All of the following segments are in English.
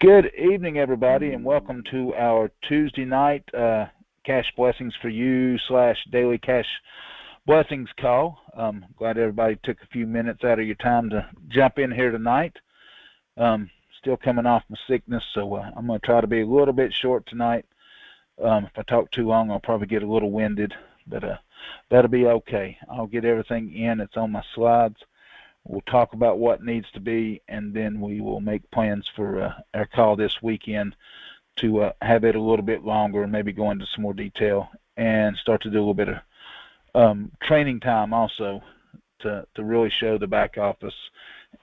Good evening, everybody, and welcome to our Tuesday night Cash Blessings for You / Daily Cash Blessings call. Glad everybody took a few minutes out of your time to jump in here tonight. Still coming off my sickness, so I'm going to try to be a little bit short tonight. If I talk too long, I'll probably get a little winded, but that'll be okay. I'll get everything in. It's on my slides. We'll talk about what needs to be, and then we will make plans for our call this weekend to have it a little bit longer and maybe go into some more detail and start to do a little bit of training time also to really show the back office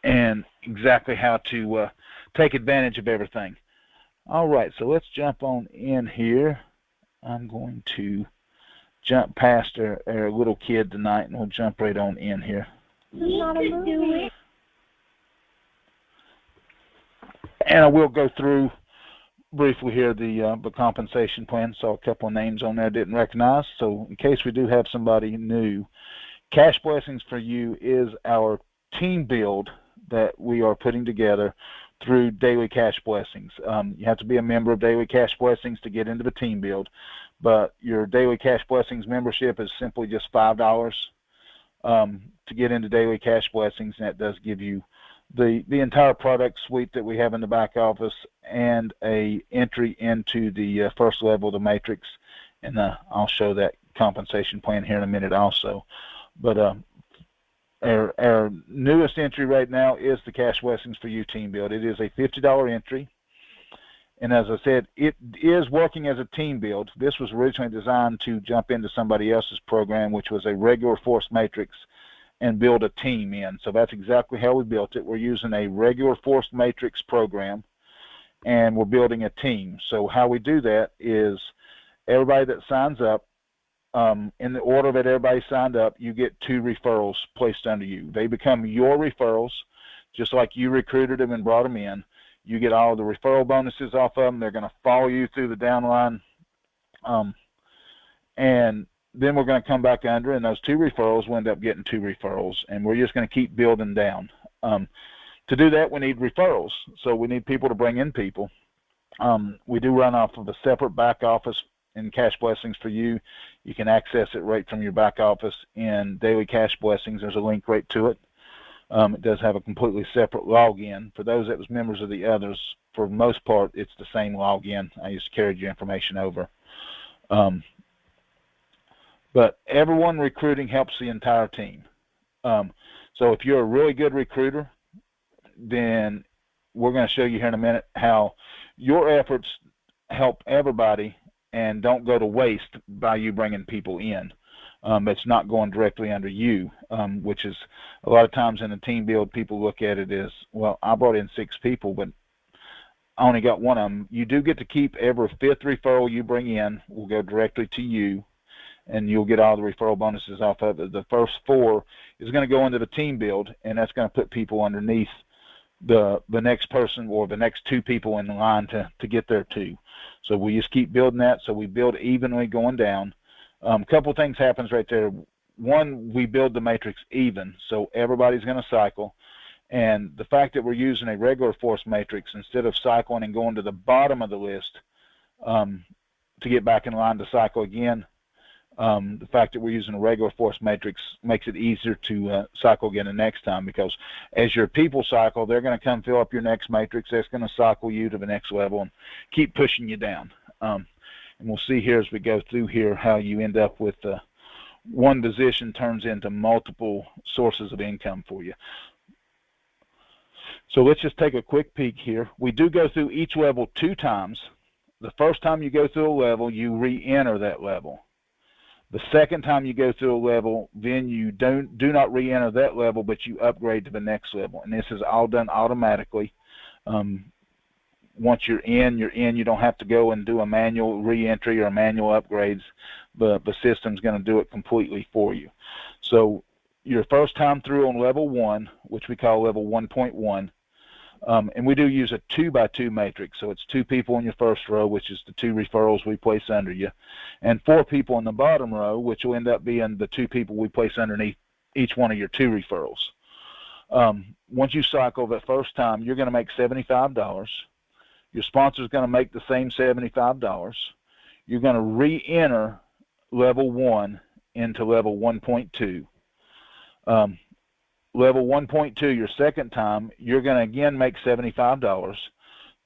and exactly how to take advantage of everything. All right, so let's jump on in here. I'm going to jump past our little kid tonight, and we'll jump right on in here. Not a movie. And I will go through briefly here the compensation plan. Saw a couple of names on there I didn't recognize. So in case we do have somebody new, Cash Blessings for You is our team build that we are putting together through Daily Cash Blessings. You have to be a member of Daily Cash Blessings to get into the team build, but your Daily Cash Blessings membership is simply just $5 to get into Daily Cash Blessings, and that does give you the entire product suite that we have in the back office and a entry into the first level of the matrix, and I'll show that compensation plan here in a minute also. But our newest entry right now is the Cash Blessings for You team build. It is a $50 entry, and as I said, it is working as a team build. This was originally designed to jump into somebody else's program, which was a regular force matrix, and build a team in. So that's exactly how we built it. We're using a regular force matrix program, and we're building a team. So how we do that is everybody that signs up, in the order that everybody signed up, you get 2 referrals placed under you. They become your referrals, just like you recruited them and brought them in. You get all the referral bonuses off of them. They're going to follow you through the downline, and then we're going to come back under, and those 2 referrals will end up getting 2 referrals, and we're just going to keep building down. To do that, we need referrals, so we need people to bring in people. We do run off of a separate back office in Cash Blessings for You. You can access it right from your back office in Daily Cash Blessings. There's a link right to it. It does have a completely separate login. For those that was members of the others, for the most part, it's the same login. I just carried your information over. But everyone recruiting helps the entire team. So if you're a really good recruiter, then we're going to show you here in a minute how your efforts help everybody and don't go to waste by you bringing people in. It's not going directly under you, which is a lot of times in a team build, people look at it as, well, I brought in 6 people, but I only got 1 of them. You do get to keep every 5th referral you bring in will go directly to you, and you'll get all the referral bonuses off of it. The first 4 is going to go into the team build, and that's going to put people underneath the next person or the next 2 people in the line to get there too. So we just keep building that, so we build evenly going down. A couple things happens right there. One, we build the matrix even, so everybody's going to cycle. And the fact that we're using a regular force matrix instead of cycling and going to the bottom of the list to get back in line to cycle again, the fact that we're using a regular force matrix makes it easier to cycle again the next time, because as your people cycle, they're going to come fill up your next matrix. That's going to cycle you to the next level and keep pushing you down. And we'll see here as we go through here how you end up with one position turns into multiple sources of income for you. So let's just take a quick peek here. We do go through each level 2 times. The first time you go through a level, you re-enter that level. The second time you go through a level, then you do not re-enter that level, but you upgrade to the next level. And this is all done automatically. Once you're in, you're in. You don't have to go and do a manual re-entry or manual upgrades. The system's going to do it completely for you. So your first time through on level 1, which we call level 1.1, and we do use a 2x2 matrix. So it's 2 people in your first row, which is the 2 referrals we place under you, and 4 people in the bottom row, which will end up being the 2 people we place underneath each one of your 2 referrals. Once you cycle the first time, you're going to make $75. Your sponsor is going to make the same $75. You're going to re-enter level 1 into level 1.2. Level 1.2, your second time, you're going to again make $75.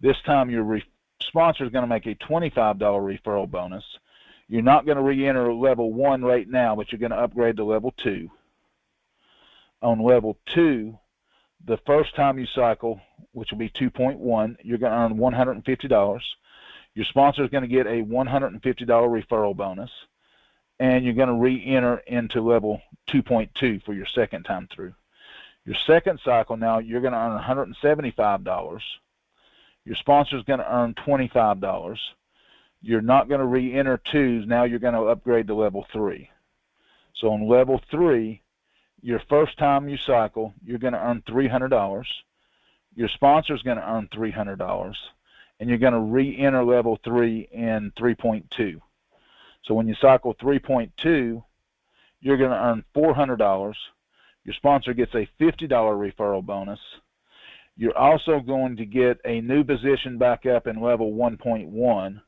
This time your sponsor is going to make a $25 referral bonus. You're not going to re-enter level 1 right now, but you're going to upgrade to level 2. On level 2, the first time you cycle, which will be 2.1, you're going to earn $150. Your sponsor is going to get a $150 referral bonus, and you're going to re-enter into level 2.2 for your second time through. Your second cycle now, you're going to earn $175. Your sponsor is going to earn $25. You're not going to re-enter 2s. Now you're going to upgrade to level 3. So on level 3, your first time you cycle, you're going to earn $300. Your sponsor is going to earn $300. And you're going to re-enter level 3 in 3.2. So when you cycle 3.2, you're going to earn $400. Your sponsor gets a $50 referral bonus. You're also going to get a new position back up in level 1.1,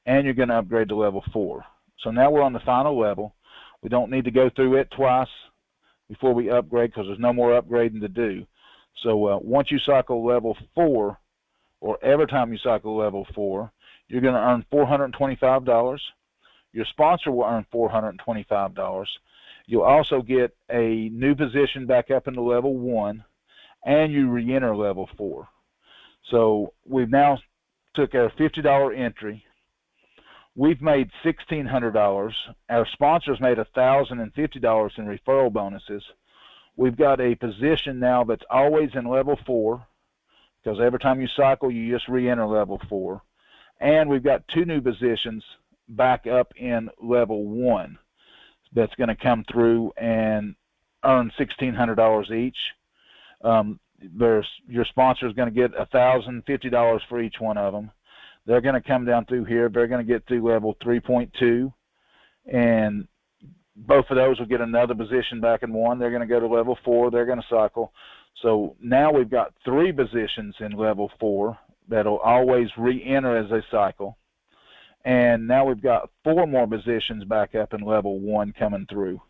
and you're going to upgrade to level 4. So now we're on the final level. We don't need to go through it twice before we upgrade because there's no more upgrading to do. So once you cycle level 4, or every time you cycle level 4, you're going to earn $425. Your sponsor will earn $425. You'll also get a new position back up into level 1, and you re-enter level 4. So we've now took our $50 entry. We've made $1,600. Our sponsors made $1,050 in referral bonuses. We've got a position now that's always in level 4, because every time you cycle, you just re-enter level 4. And we've got 2 new positions back up in level 1 that's going to come through and earn $1,600 each. Your sponsor is going to get $1,050 for each one of them. They're going to come down through here. They're going to get through level 3.2, and both of those will get another position back in 1. They're going to go to level 4. They're going to cycle. So now we've got 3 positions in level 4 that'll always re-enter as they cycle. And now we've got 4 more positions back up in level 1 coming through.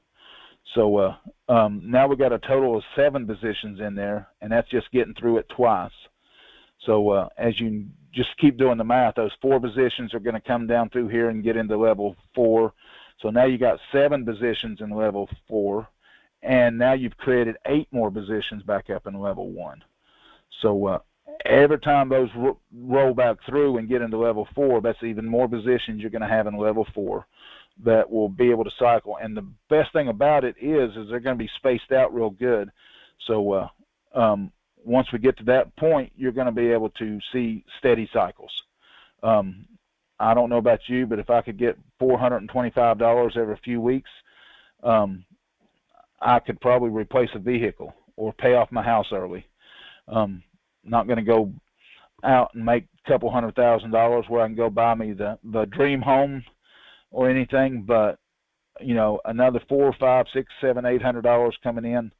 So now we've got a total of 7 positions in there, and that's just getting through it twice. So as you just keep doing the math, those 4 positions are going to come down through here and get into level 4. So now you got 7 positions in level 4, and now you've created 8 more positions back up in level 1. So every time those roll back through and get into level 4, that's even more positions you're going to have in level 4 that will be able to cycle. And the best thing about it is they're going to be spaced out real good. So once we get to that point, you're going to be able to see steady cycles. I don't know about you, but if I could get $425 every few weeks, I could probably replace a vehicle or pay off my house early. Not going to go out and make a couple $100,000 where I can go buy me the dream home or anything, but you know, another $400, $500, $600, $700, $800 coming in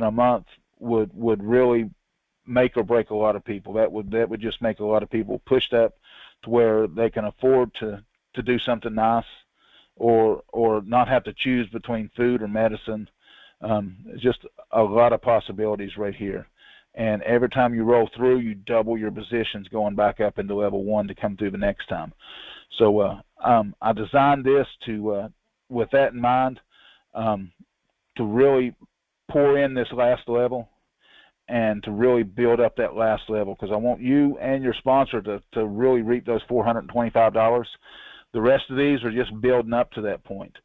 a month would really make or break a lot of people. That would just make a lot of people pushed up to where they can afford to do something nice, or not have to choose between food or medicine. Just a lot of possibilities right here. And every time you roll through, you double your positions going back up into level 1 to come through the next time. So I designed this with that in mind, to really pour in this last level and to really build up that last level, because I want you and your sponsor to really reap those $425. The rest of these are just building up to that point.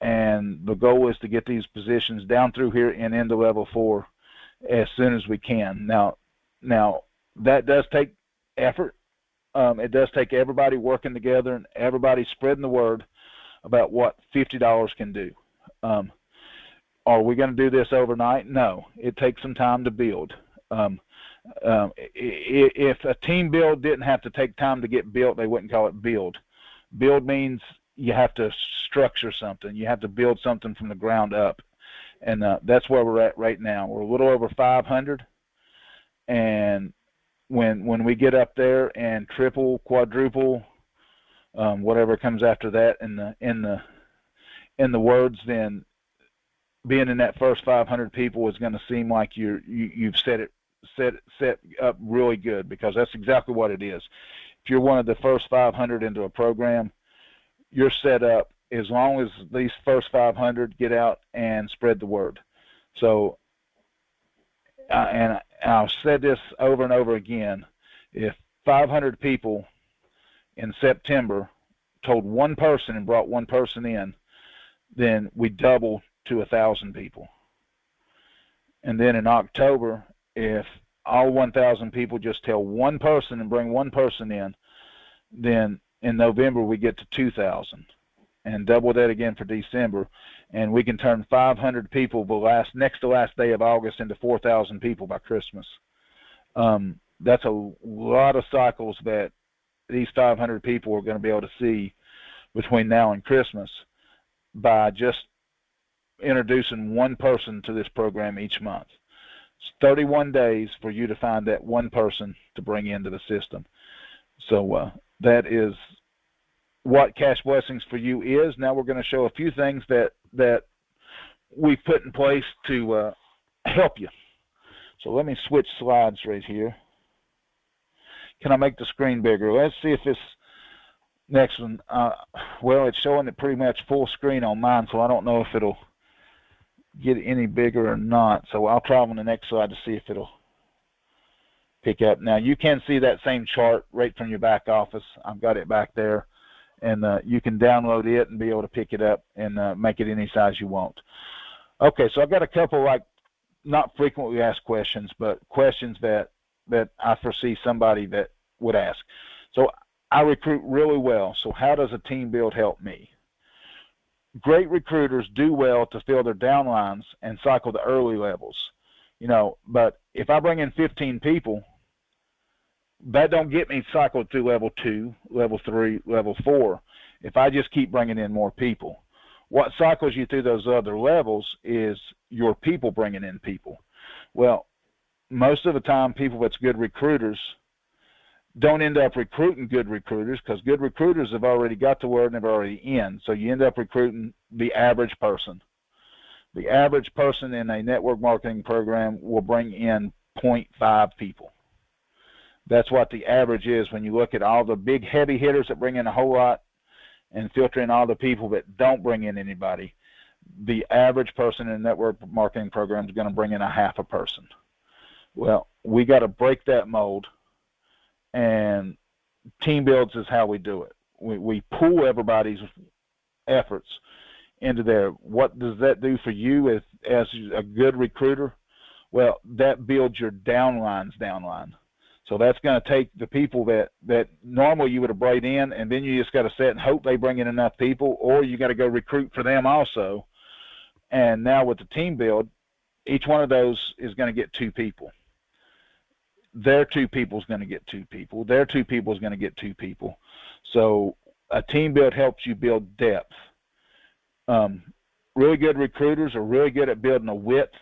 And the goal is to get these positions down through here and into level 4 as soon as we can. Now that does take effort. It does take everybody working together and everybody spreading the word about what $50 can do. Are we going to do this overnight? No. It takes some time to build. If a team build didn't have to take time to get built, they wouldn't call it build. Build means you have to structure something. You have to build something from the ground up. And that's where we're at right now. We're a little over 500, and when we get up there and triple, quadruple, whatever comes after that in the words, then being in that first 500 people is going to seem like you've set up really good, because that's exactly what it is. If you're one of the first 500 into a program, you're set up as long as these first 500 get out and spread the word. So, and I've said this over and over again, if 500 people in September told one person and brought one person in, then we double to 1,000 people. And then in October, if all 1,000 people just tell one person and bring one person in, then in November we get to 2,000, and double that again for December, and we can turn 500 people next to last day of August into 4,000 people by Christmas. That's a lot of cycles that these 500 people are going to be able to see between now and Christmas by just introducing one person to this program each month. It's 31 days for you to find that one person to bring into the system. So that is what Cash Blessings for You is. Now we're going to show a few things that we've put in place to help you. So let me switch slides right here. Can I make the screen bigger? Let's see if this next one, well, it's showing it pretty much full screen on mine, so I don't know if it'll get any bigger or not. So I'll try on the next slide to see if it'll pick up. Now you can see that same chart right from your back office. I've got it back there, and you can download it and be able to pick it up and make it any size you want. Okay, so I've got a couple, like, not frequently asked questions, but questions that I foresee somebody that would ask. So I recruit really well, so how does a team build help me? Great recruiters do well to fill their downlines and cycle the early levels, but if I bring in 15 people, that don't get me cycled through level 2, level 3, level 4 if I just keep bringing in more people. What cycles you through those other levels is your people bringing in people. Well, most of the time, people that's good recruiters don't end up recruiting good recruiters, because good recruiters have already got the word and they're already in. So you end up recruiting the average person. The average person in a network marketing program will bring in 0.5 people. That's what the average is when you look at all the big heavy hitters that bring in a whole lot and filter in all the people that don't bring in anybody. The average person in a network marketing program is going to bring in a half a person. Well, we got to break that mold, and team builds is how we do it. We pool everybody's efforts into there. What does that do for you as a good recruiter? Well, that builds your downline. So that's going to take the people that normally you would have brought in, and then you just got to sit and hope they bring in enough people, or you got to go recruit for them also. And now with the team build, each one of those is going to get 2 people. Their 2 people is going to get 2 people. Their 2 people is going to get 2 people. So a team build helps you build depth. Really good recruiters are really good at building a width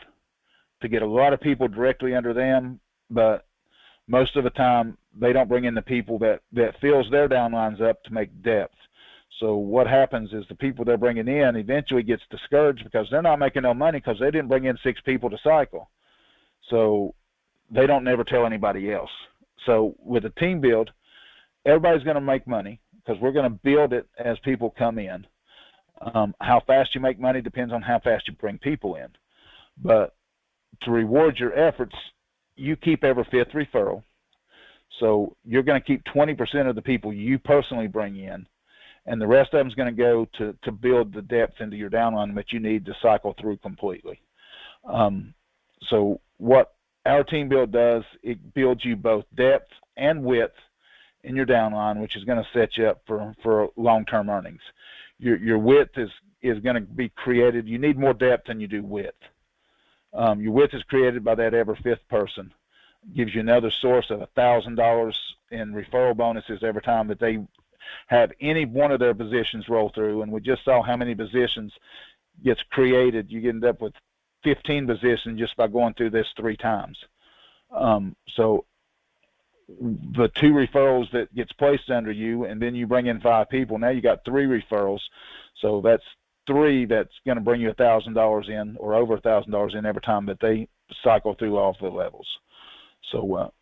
to get a lot of people directly under them, but most of the time they don't bring in the people that fills their downlines up to make depth. So what happens is the people they're bringing in eventually gets discouraged because they're not making no money because they didn't bring in 6 people to cycle. So they don't never tell anybody else. So with a team build, everybody's going to make money because we're going to build it as people come in. How fast you make money depends on how fast you bring people in. But to reward your efforts, you keep every 5th referral. So you're going to keep 20% of the people you personally bring in, and the rest of them is going to go to build the depth into your downline that you need to cycle through completely. So what our team build does, it builds you both depth and width in your downline, which is going to set you up for long-term earnings. Your width is going to be created. You need more depth than you do width. Your width is created by that every 5th person. Gives you another source of $1,000 in referral bonuses every time that they have any one of their positions roll through. And we just saw how many positions gets created. You end up with 15 positions just by going through this 3 times. So the 2 referrals that gets placed under you, and then you bring in 5 people. Now you got 3 referrals, so that's 3 that's going to bring you $1,000 in, or over $1,000 in every time that they cycle through all the levels. So,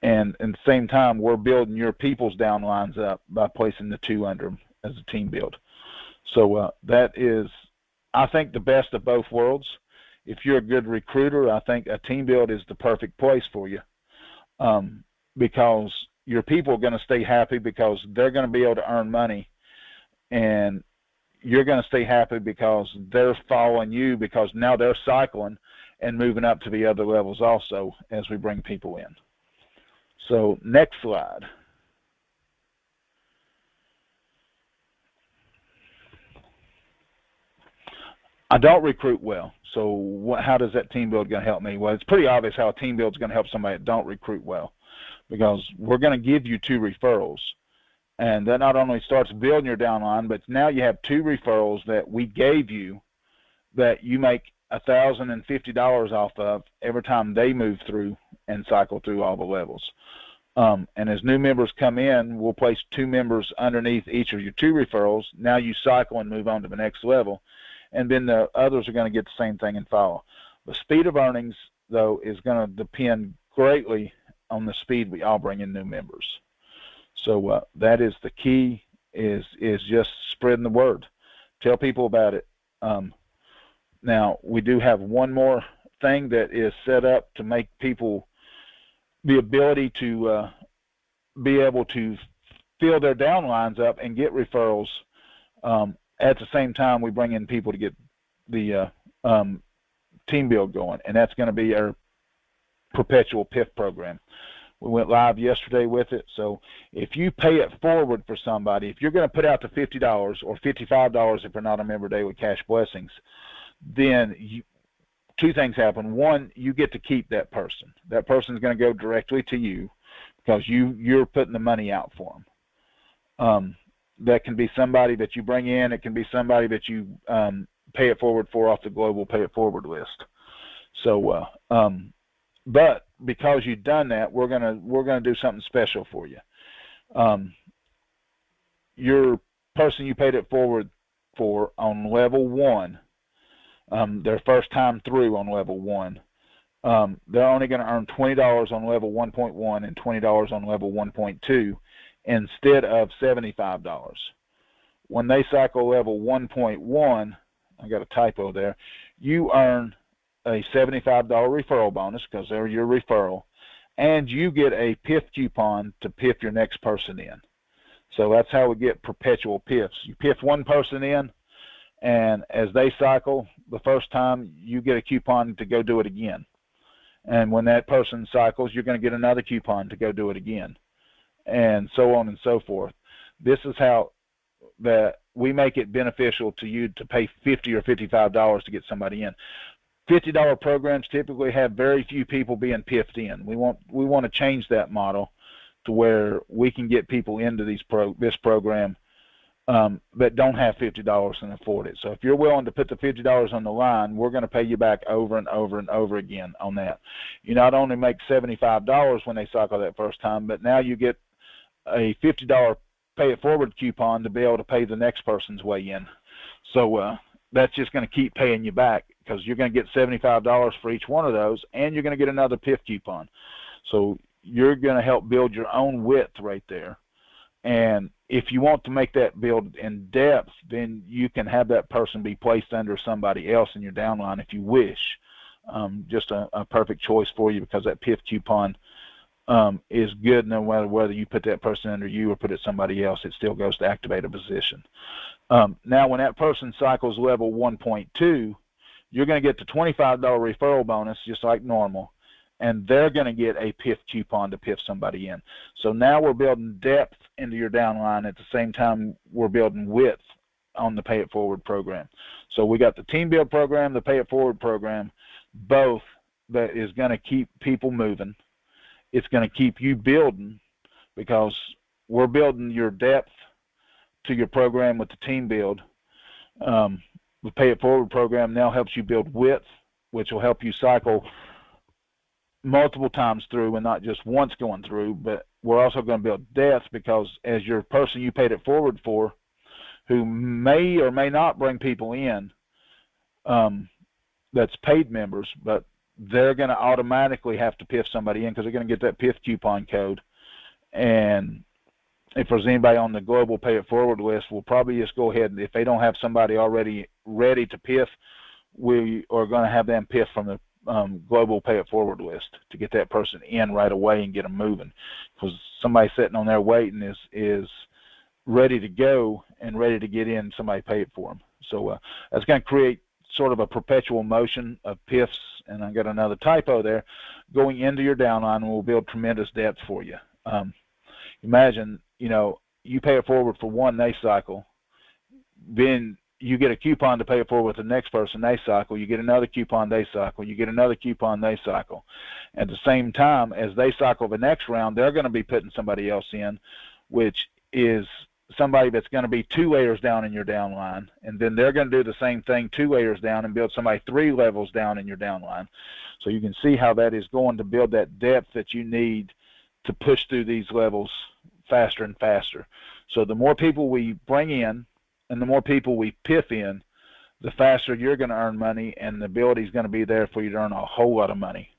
and at the same time, we're building your people's downlines up by placing the 2 under them as a team build. So that is, I think, the best of both worlds. If you're a good recruiter, I think a team build is the perfect place for you, because your people are going to stay happy because they're going to be able to earn money, and you're going to stay happy because they're following you, because now they're cycling and moving up to the other levels also as we bring people in. So next slide. I don't recruit well. So how does that team build going to help me? Well, it's pretty obvious how a team build is going to help somebody that don't recruit well, because we're going to give you 2 referrals. And that not only starts building your downline, but now you have 2 referrals that we gave you that you make $1,050 off of every time they move through and cycle through all the levels. And as new members come in, we'll place 2 members underneath each of your 2 referrals. Now you cycle and move on to the next level, and then the others are going to get the same thing and follow. The speed of earnings, though, is going to depend greatly on the speed we all bring in new members. So that is the key, is just spreading the word. Tell people about it. Now, we do have one more thing that is set up to make people the ability to be able to fill their downlines up and get referrals. At the same time, we bring in people to get the team build going, and that's going to be our perpetual PIF program. We went live yesterday with it. So if you pay it forward for somebody, if you're going to put out the $50 or $55 if you're not a member today with Cash Blessings, then 2 things happen. One, you get to keep that person. That person is going to go directly to you because you're putting the money out for them. That can be somebody that you bring in. It can be somebody that you pay it forward for off the global pay it forward list. So, but because you've done that, we're gonna do something special for you. Your person you paid it forward for on level 1, their first time through on level 1, they're only going to earn $20 on level 1.1 and $20 on level 1.2 instead of $75. When they cycle level 1.1, I got a typo there, you earn a $75 referral bonus because they're your referral, and you get a PIF coupon to PIF your next person in. So that's how we get perpetual PIFs. You PIF one person in, and as they cycle the first time, you get a coupon to go do it again. And when that person cycles, you're going to get another coupon to go do it again, and so on and so forth. This is how that we make it beneficial to you to pay $50 or $55 to get somebody in. $50 programs typically have very few people being PIF'd in. We want to change that model to where we can get people into this program that don't have $50 and afford it. So if you're willing to put the $50 on the line, we're going to pay you back over and over and over again on that. You not only make $75 when they cycle that first time, but now you get a $50 pay it forward coupon to be able to pay the next person's way in. So that's just going to keep paying you back because you're going to get $75 for each one of those, and you're going to get another PIF coupon. So you're going to help build your own width right there. And if you want to make that build in depth, then you can have that person be placed under somebody else in your downline if you wish. Just a perfect choice for you because that PIF coupon is good no matter whether you put that person under you or put it somebody else. It still goes to activate a position. Now, when that person cycles level 1.2, you're going to get the $25 referral bonus just like normal, and they're going to get a PIF coupon to PIF somebody in. So now we're building depth into your downline at the same time we're building width on the Pay It Forward program. So we got the Team Build program, the Pay It Forward program, both that is going to keep people moving. It's going to keep you building because we're building your depth to your program with the Team Build. The Pay It Forward program now helps you build width, which will help you cycle multiple times through and not just once going through, but we're also going to build depth because as your person you paid it forward for, who may or may not bring people in, that's paid members, but they're going to automatically have to PIF somebody in because they're going to get that PIF coupon code. And if there's anybody on the global pay it forward list, we'll probably just go ahead and if they don't have somebody already ready to PIF, we are going to have them PIF from the global pay it forward list to get that person in right away and get them moving, because somebody sitting on there waiting is ready to go and ready to get in, somebody pay it for them. So that's going to create sort of a perpetual motion of PIFs, and I got another typo there, going into your downline, and will build tremendous depth for you. Imagine, you pay it forward for one day cycle, then you get a coupon to pay it forward with the next person day cycle, you get another coupon day cycle, you get another coupon day cycle. At the same time, as they cycle the next round, they're going to be putting somebody else in, which is somebody that's going to be 2 layers down in your downline, and then they're going to do the same thing 2 layers down and build somebody 3 levels down in your downline. So you can see how that is going to build that depth that you need to push through these levels faster and faster. So the more people we bring in and the more people we PIF in, the faster you're going to earn money, and the ability is going to be there for you to earn a whole lot of money,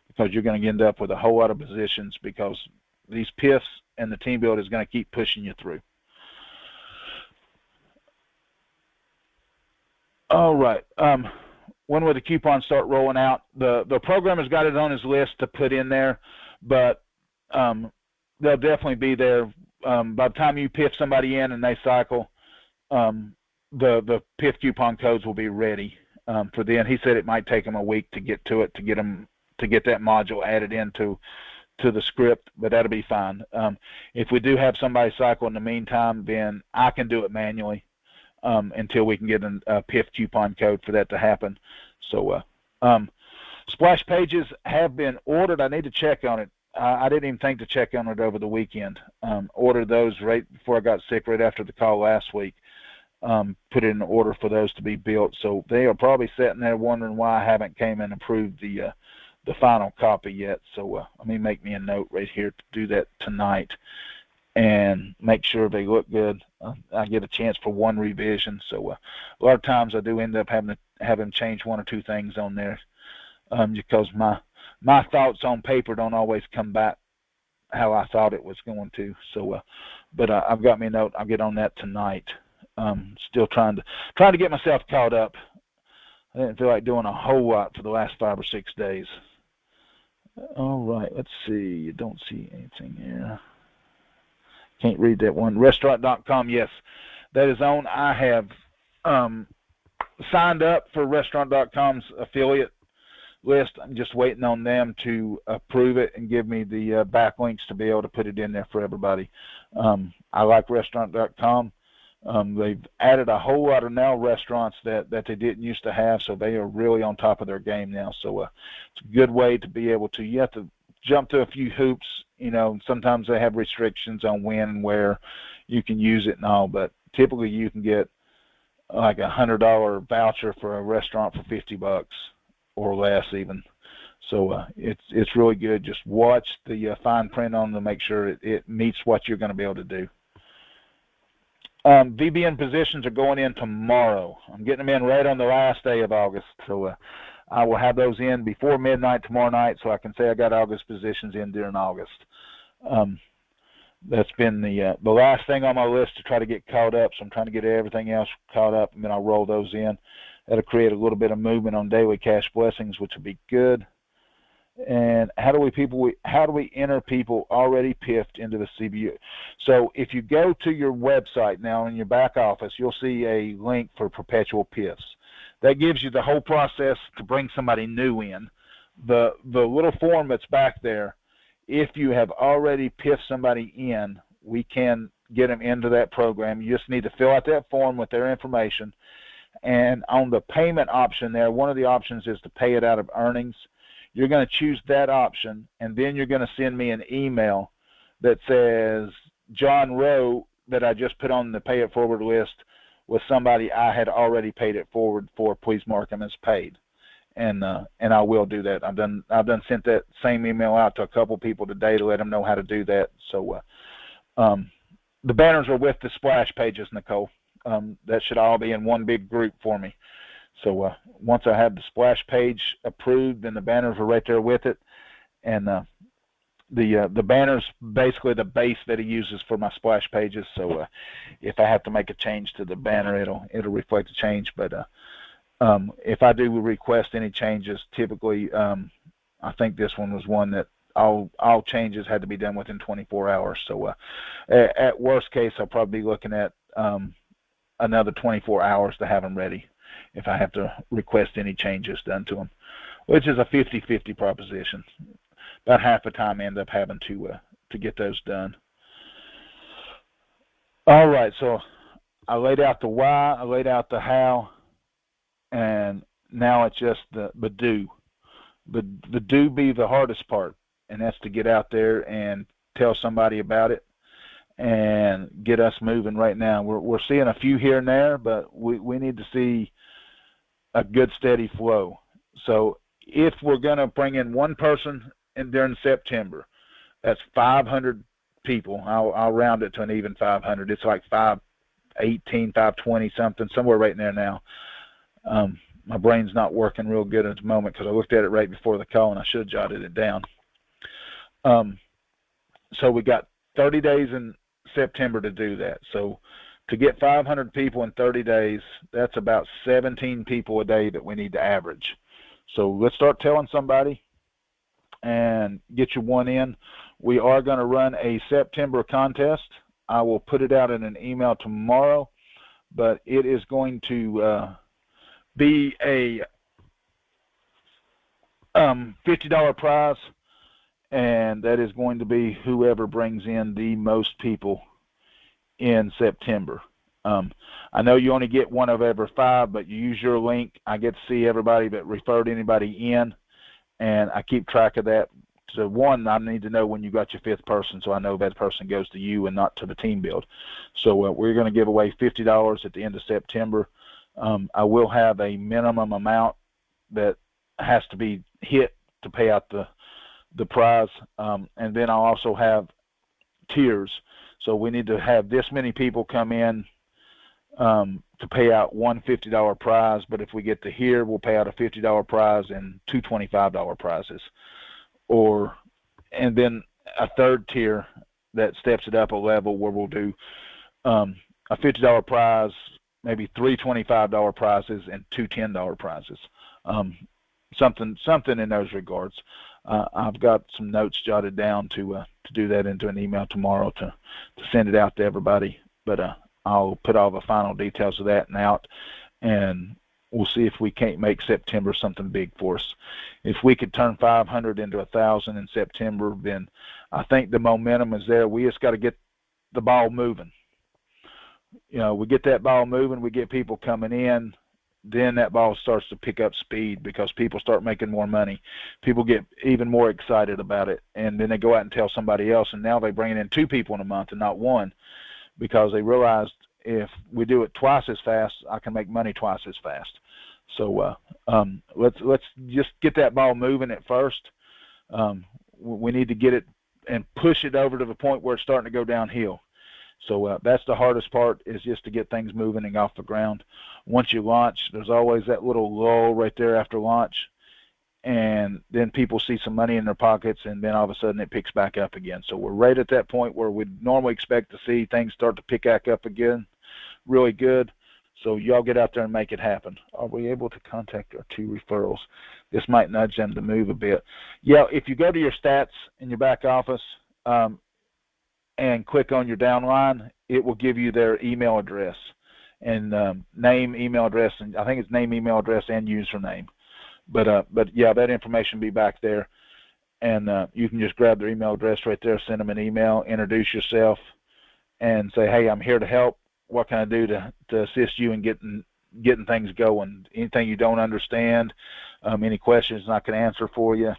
because you're going to end up with a whole lot of positions because these PIFs and the team builder is going to keep pushing you through. All right. When will the coupons start rolling out? The programmer's got it on his list to put in there, but they'll definitely be there by the time you PIF somebody in and they cycle. The PIF coupon codes will be ready for then. He said it might take him a week to get to it, to get that module added into the script, but that'll be fine. If we do have somebody cycle in the meantime, then I can do it manually until we can get a PIF coupon code for that to happen. So splash pages have been ordered. I need to check on it. I didn't even think to check on it over the weekend. Ordered those right before I got sick, right after the call last week. Put in an order for those to be built. So they are probably sitting there wondering why I haven't came and approved the final copy yet. So let me make me a note right here to do that tonight and make sure they look good. I get a chance for one revision. So a lot of times I do end up having to change 1 or 2 things on there because my thoughts on paper don't always come back how I thought it was going to. So, but I've got me a note. I'll get on that tonight. Still trying to get myself caught up. I didn't feel like doing a whole lot for the last 5 or 6 days. All right, let's see. You don't see anything here. Can't read that one. Restaurant.com, yes, that is on. I have signed up for Restaurant.com's affiliate list. I'm just waiting on them to approve it and give me the backlinks to be able to put it in there for everybody. I like Restaurant.com. They've added a whole lot of now restaurants that they didn't used to have, so they are really on top of their game now. So it's a good way to be able to, you have to jump through a few hoops, sometimes they have restrictions on when and where you can use it and all, but typically you can get like $100 voucher for a restaurant for $50 or less even. So it's really good. Just watch the fine print on them to make sure it meets what you're going to be able to do. VBN positions are going in tomorrow. I'm getting them in right on the last day of August. So I will have those in before midnight tomorrow night, so I can say I got August positions in during August. That's been the last thing on my list to try to get caught up. So I'm trying to get everything else caught up, and then I'll roll those in. That'll create a little bit of movement on daily cash blessings, which will be good. And how do we enter people already PIFed into the CBU? So if you go to your website now in your back office, you'll see a link for perpetual PIFs. That gives you the whole process to bring somebody new in. The little form that's back there, if you have already PIFed somebody in, we can get them into that program. You just need to fill out that form with their information. And on the payment option there, one of the options is to pay it out of earnings. You're going to choose that option, and then you're going to send me an email that says John Rowe that I just put on the pay it forward list was somebody I had already paid it forward for. Please mark him as paid. and I will do that. I've done sent that same email out to a couple people today to let them know how to do that. So the banners are with the splash pages, Nicole. That should all be in one big group for me. So once I have the splash page approved, then the banners are right there with it, and the banner's basically the base that he uses for my splash pages. So if I have to make a change to the banner, it'll reflect the change. But if I do request any changes, typically I think this one was one that all changes had to be done within 24 hours. So at worst case, I'll probably be looking at another 24 hours to have them ready if I have to request any changes done to them, which is a 50-50 proposition. About half the time I end up having to get those done. All right, so I laid out the why, I laid out the how, and now it's just the do. The do be the hardest part, and that's to get out there and tell somebody about it and get us moving right now. We're seeing a few here and there, but we need to see a good steady flow. So if we're going to bring in one person during September, that's 500 people. I'll round it to an even 500. It's like 518, 520 something, somewhere right in there now. My brain's not working real good at the moment because I looked at it right before the call and I should have jotted it down. So we got 30 days in September to do that. So to get 500 people in 30 days, that's about 17 people a day that we need to average. So let's start telling somebody and get you one in. We are going to run a September contest. I will put it out in an email tomorrow, but it is going to be a $50 prize, and that is going to be whoever brings in the most people in September. I know you only get one of every 5, but you use your link. I get to see everybody that referred anybody in, and I keep track of that. So one, I need to know when you got your 5th person, so I know that person goes to you and not to the team build. So we're going to give away $50 at the end of September. I will have a minimum amount that has to be hit to pay out the prize, and then I'll also have tiers. So we need to have this many people come in to pay out one $50 prize, but if we get to here, we'll pay out a $50 prize and 2 $25 prizes. And then a third tier that steps it up a level where we'll do a $50 prize, maybe 3 $25 prizes and 2 $10 prizes. Something in those regards. I've got some notes jotted down to do that into an email tomorrow to send it out to everybody. But I'll put all the final details of that out, and we'll see if we can't make September something big for us. If we could turn 500 into 1,000 in September, then I think the momentum is there. We just got to get the ball moving. You know, we get that ball moving, we get people coming in, then that ball starts to pick up speed because people start making more money. People get even more excited about it, and then they go out and tell somebody else, and now they're bringing in 2 people in a month and not 1 because they realized if we do it twice as fast, I can make money twice as fast. So let's just get that ball moving at first. We need to get it and push it over to the point where it's starting to go downhill. So that's the hardest part, is just to get things moving and off the ground. Once you launch, there's always that little lull right there after launch, and then people see some money in their pockets, and then all of a sudden it picks back up again. So we're right at that point where we'd normally expect to see things start to pick back up again really good. So y'all get out there and make it happen. Are we able to contact our 2 referrals? This might nudge them to move a bit. Yeah, if you go to your stats in your back office and click on your downline, it will give you their email address and name, email address, and I think it's name, email address, and username. But yeah, that information will be back there, and you can just grab their email address right there, send them an email, introduce yourself, and say, hey, I'm here to help. What can I do to assist you in getting things going? Anything you don't understand, any questions I can answer for you,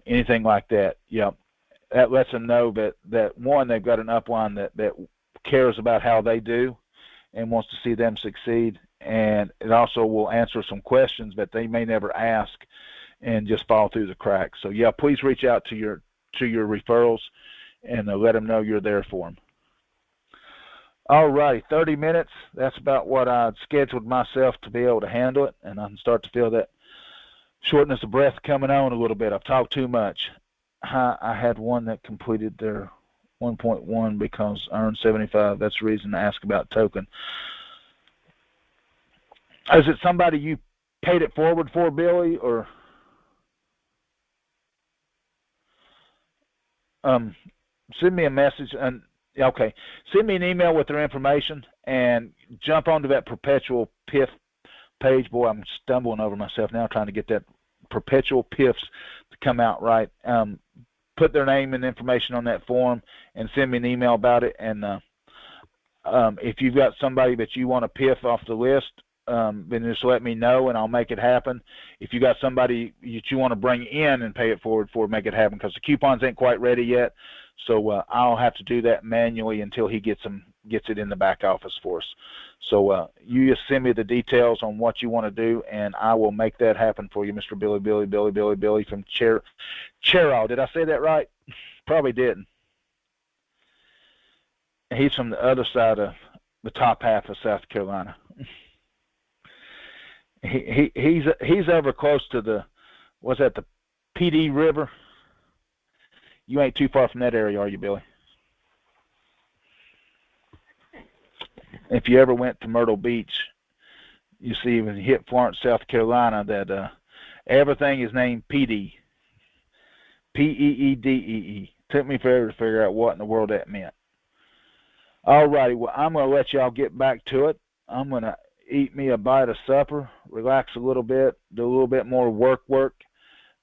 anything like that. Yeah, that lets them know that one, they've got an upline that cares about how they do and wants to see them succeed, and it also will answer some questions that they may never ask and just fall through the cracks. So yeah, please reach out to your referrals and let them know you're there for them. All right, 30 minutes. That's about what I'd scheduled myself to be able to handle it, and I can start to feel that shortness of breath coming on a little bit. I've talked too much. I had one that completed their 1.1 because I earned 75. That's the reason to ask about token. Is it somebody you paid it forward for, Billy, or send me a message and okay, send me an email with their information and jump onto that Perpetual PIF page. Boy, I'm stumbling over myself now trying to get that Perpetual PIFs to come out right. Put their name and information on that form and send me an email about it. And if you've got somebody that you want to PIF off the list, then just let me know and I'll make it happen. If you got somebody that you want to bring in and pay it forward for, make it happen, because the coupons ain't quite ready yet. So I'll have to do that manually until he gets it in the back office for us. So you just send me the details on what you want to do, and I will make that happen for you, Mr. Billy from Cherall. Did I say that right? Probably didn't. He's from the other side of the top half of South Carolina. He's over close to the PD River. You ain't too far from that area, are you, Billy? If you ever went to Myrtle Beach, you see when you hit Florence, South Carolina, that everything is named PD. P-E-E-D-E-E. Took me forever to figure out what in the world that meant. All righty, well, I'm going to let y'all get back to it. I'm going to eat me a bite of supper, relax a little bit, do a little bit more work,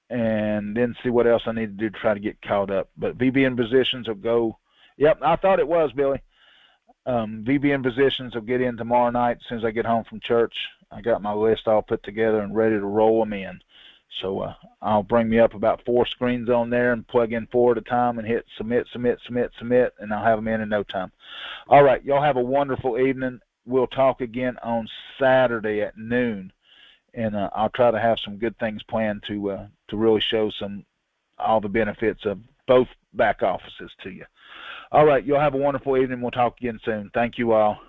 and then see what else I need to do to try to get caught up. But VBN positions will go, yep, I thought it was, Billy. VBN positions will get in tomorrow night as soon as I get home from church. I got my list all put together and ready to roll them in. So I'll bring me up about 4 screens on there and plug in 4 at a time and hit submit, and I'll have them in no time. All right, y'all have a wonderful evening. We'll talk again on Saturday at noon, and I'll try to have some good things planned to really show all the benefits of both back offices to you. All right, y'all have a wonderful evening. We'll talk again soon. Thank you all.